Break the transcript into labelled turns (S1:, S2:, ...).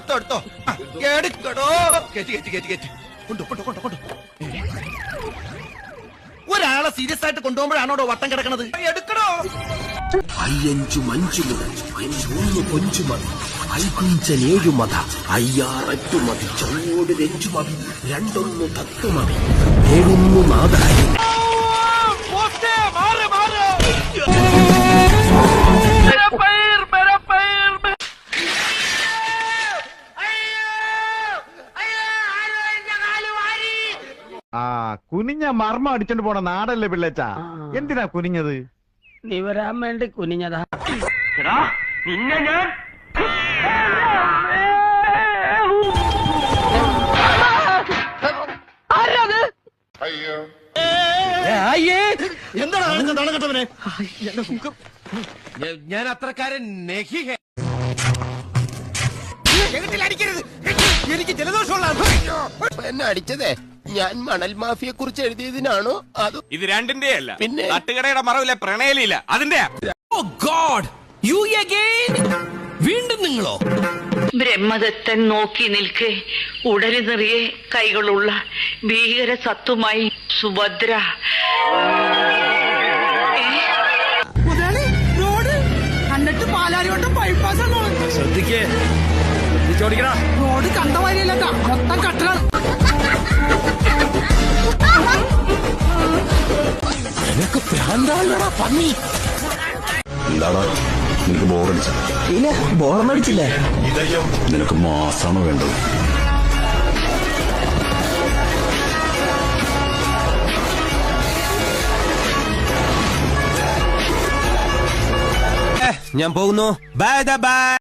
S1: എടുത്തോ എടുക്കടോ. ഒരാളെ സീരിയസ് ആയിട്ട് കൊണ്ടുപോകുമ്പോഴാണോ വട്ടം കിടക്കണത്? എടുക്കടോ.
S2: 5 മഞ്ചു മുതൽ 3 കൊഞ്ചു മതി, 5 മത, 6 മതി, ചോട് രഞ്ചു മതി, 2 തത്വ മതി, 7 നാദായി.
S3: കുനിഞ്ഞ മർമ്മം അടിച്ചോണ്ട് പോണ നാടല്ലേ പിള്ളേച്ചാ? എന്തിനാ കുനിഞ്ഞത്?
S4: നീ വരാൻ വേണ്ടി കുനിഞ്ഞതാ.
S5: നിന്നെ ഞാൻ
S1: എന്താണ്?
S5: ഞാൻ അത്രക്കാരൻ
S1: എനിക്ക് ജലദോഷമുള്ള
S2: എന്നെ അടിച്ചതേ ഞാൻ മണൽ മാഫിയെ കുറിച്ച് എഴുതിയതിനാണോ അതോ
S6: ഇത് രണ്ടിന്റെ അല്ല,
S2: പിന്നെ
S6: തട്ടുകടയുടെ മറവിലെ പ്രണയലില്ല അതിന്റെ.
S2: വീണ്ടും നിങ്ങളോ?
S7: ബ്രഹ്മദത്തൻ നോക്കി നിൽക്കെ ഉടല് നിറയെ കൈകളുള്ള ഭീകര സത്തുമായി സുഭദ്ര.
S4: കണ്ടിട്ട് പാലാരിവട്ടം ബൈപ്പാസ്
S5: ശ്രദ്ധിക്കേ,
S4: റോഡ് കണ്ട വരിയല്ല, മൊത്തം കട്ടകൾ.
S2: നിനക്ക് ഭ്രാന്താളടാ പന്നി.
S8: എന്താടാ നിനക്ക് ബോറടിച്ച?
S2: ഇല്ല, ബോറടിച്ചില്ല.
S8: നിനക്ക് മാസാണോ വേണ്ടത്?
S5: ഞാൻ പോകുന്നു. Bye bye.